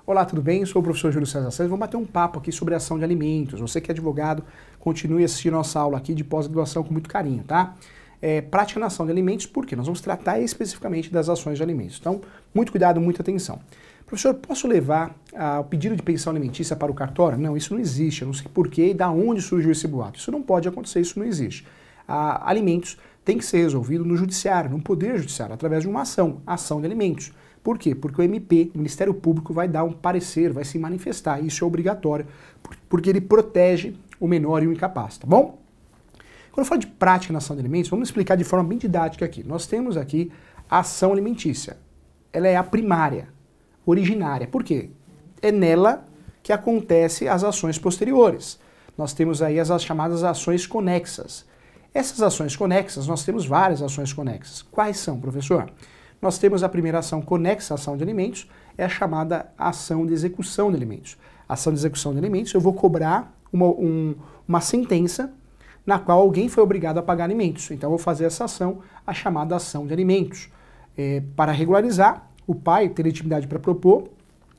Olá, tudo bem? Sou o professor Júlio César Santos. Vamos bater um papo aqui sobre ação de alimentos. Você que é advogado, continue assistindo nossa aula aqui de pós-graduação com muito carinho, tá? Prática na ação de alimentos, porque nós vamos tratar especificamente das ações de alimentos. Então, muito cuidado, muita atenção. Professor, posso levar o pedido de pensão alimentícia para o cartório? Não, isso não existe. Eu não sei porquê e da onde surgiu esse boato. Isso não pode acontecer, isso não existe. Alimentos tem que ser resolvido no judiciário, no poder judiciário, através de uma ação de alimentos. Por quê? Porque o MP, o Ministério Público, vai dar um parecer, vai se manifestar. Isso é obrigatório, porque ele protege o menor e o incapaz, tá bom? Quando eu falo de prática na ação de alimentos, vamos explicar de forma bem didática aqui. Nós temos aqui a ação alimentícia. Ela é a primária, originária. Por quê? É nela que acontecem as ações posteriores. Nós temos aí as chamadas ações conexas. Essas ações conexas, nós temos várias ações conexas. Quais são, professor? Nós temos a primeira ação conexa à ação de alimentos, é a chamada ação de execução de alimentos. A ação de execução de alimentos, eu vou cobrar uma sentença na qual alguém foi obrigado a pagar alimentos. Então eu vou fazer essa ação, a chamada ação de alimentos. Para regularizar, o pai tem legitimidade para propor,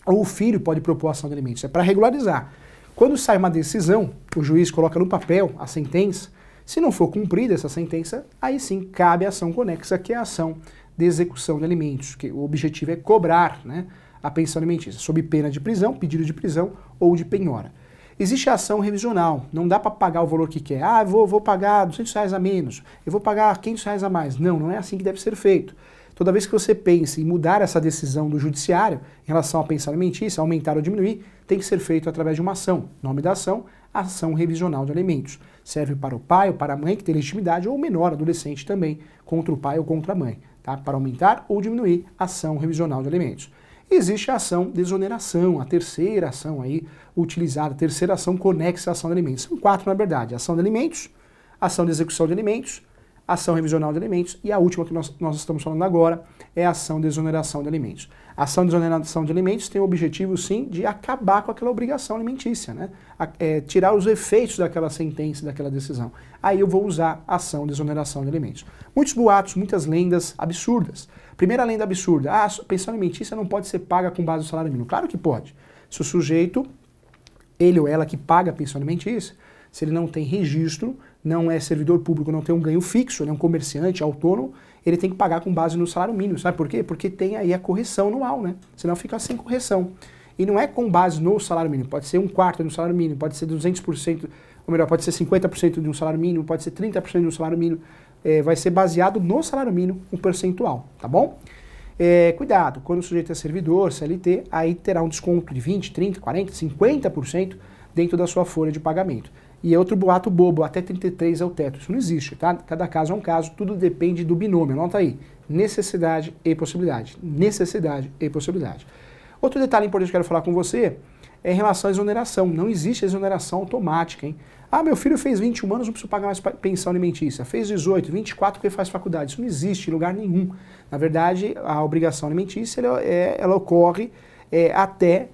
ou o filho pode propor a ação de alimentos. É para regularizar. Quando sai uma decisão, o juiz coloca no papel a sentença. Se não for cumprida essa sentença, aí sim cabe a ação conexa, que é a ação de execução de alimentos, que o objetivo é cobrar, né, a pensão alimentícia, sob pena de prisão, pedido de prisão ou de penhora. Existe a ação revisional, não dá para pagar o valor que quer. Eu vou pagar R$200 a menos, eu vou pagar R$500 a mais. Não, não é assim que deve ser feito. Toda vez que você pense em mudar essa decisão do judiciário em relação à pensão alimentícia, aumentar ou diminuir, tem que ser feito através de uma ação. Nome da ação, ação revisional de alimentos. Serve para o pai ou para a mãe que tem legitimidade, ou o menor, adolescente também, contra o pai ou contra a mãe. Tá? Para aumentar ou diminuir a ação revisional de alimentos. Existe a ação de exoneração, a terceira ação aí utilizada, a terceira ação conexa à ação de alimentos. São 4 na verdade, ação de alimentos, ação de execução de alimentos, ação revisional de alimentos e a última que nós estamos falando agora é a ação de exoneração de alimentos. A ação de exoneração de alimentos tem o objetivo sim de acabar com aquela obrigação alimentícia, né? Tirar os efeitos daquela sentença, daquela decisão. Aí eu vou usar a ação de exoneração de alimentos. Muitos boatos, muitas lendas absurdas. Primeira lenda absurda, a pensão alimentícia não pode ser paga com base no salário mínimo. Claro que pode. Se o sujeito, ele ou ela que paga a pensão alimentícia, se ele não tem registro, não é servidor público, não tem um ganho fixo, ele é um comerciante autônomo, ele tem que pagar com base no salário mínimo. Sabe por quê? Porque tem aí a correção anual, né? Senão fica sem correção. E não é com base no salário mínimo, pode ser 1/4 do salário mínimo, pode ser 200%, ou melhor, pode ser 50% de um salário mínimo, pode ser 30% de um salário mínimo. Vai ser baseado no salário mínimo, um percentual, tá bom? Cuidado, quando o sujeito é servidor, CLT, aí terá um desconto de 20%, 30%, 40%, 50% dentro da sua folha de pagamento. E é outro boato bobo, até 33 é o teto. Isso não existe, tá? Cada caso é um caso, tudo depende do binômio. Anota aí, necessidade e possibilidade. Necessidade e possibilidade. Outro detalhe importante que eu quero falar com você é em relação à exoneração. Não existe exoneração automática, hein? Meu filho fez 21 anos, não precisa pagar mais pensão alimentícia. Fez 18, 24 porque faz faculdade. Isso não existe em lugar nenhum. Na verdade, a obrigação alimentícia ela ocorre até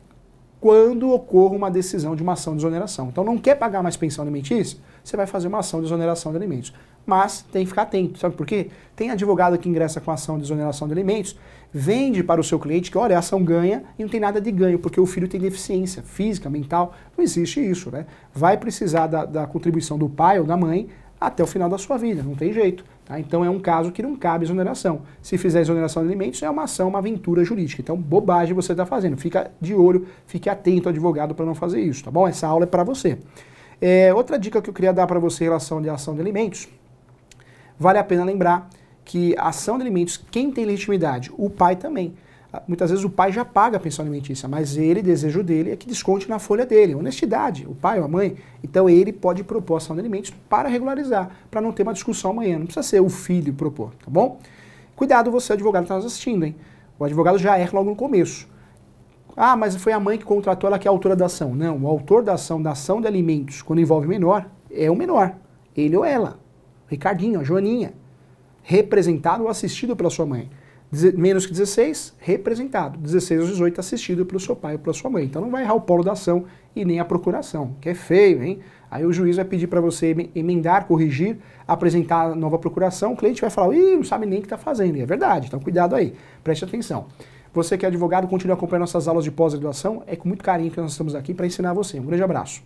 quando ocorra uma decisão de uma ação de exoneração. Então não quer pagar mais pensão alimentícia? Você vai fazer uma ação de exoneração de alimentos. Mas tem que ficar atento, sabe por quê? Tem advogado que ingressa com a ação de exoneração de alimentos, vende para o seu cliente que, olha, a ação ganha e não tem nada de ganho, porque o filho tem deficiência física, mental. Não existe isso, né? Vai precisar da contribuição do pai ou da mãe até o final da sua vida, não tem jeito. Tá? Então é um caso que não cabe exoneração. Se fizer exoneração de alimentos, é uma ação, uma aventura jurídica. Então, bobagem você está fazendo. Fica de olho, fique atento, advogado, para não fazer isso, tá bom? Essa aula é para você. Outra dica que eu queria dar para você em relação à ação de alimentos, vale a pena lembrar que a ação de alimentos, quem tem legitimidade? O pai também. Muitas vezes o pai já paga a pensão alimentícia, mas ele, desejo dele, é que desconte na folha dele. Honestidade, o pai ou a mãe. Então ele pode propor a ação de alimentos para regularizar, para não ter uma discussão amanhã. Não precisa ser o filho propor, tá bom? Cuidado você, advogado, que está nos assistindo, hein? O advogado já erra logo no começo. Mas foi a mãe que contratou, ela que é a autora da ação. Não, o autor da ação de alimentos, quando envolve menor, é o menor. Ele ou ela. Ricardinho, a Joaninha. Representado ou assistido pela sua mãe. Menos que 16, representado. 16 aos 18, assistido pelo seu pai ou pela sua mãe. Então não vai errar o polo da ação e nem a procuração, que é feio, hein? Aí o juiz vai pedir para você emendar, corrigir, apresentar a nova procuração, o cliente vai falar, não sabe nem o que está fazendo. E é verdade, então cuidado aí, preste atenção. Você que é advogado, continue acompanhando nossas aulas de pós-graduação. É com muito carinho que nós estamos aqui para ensinar você. Um grande abraço.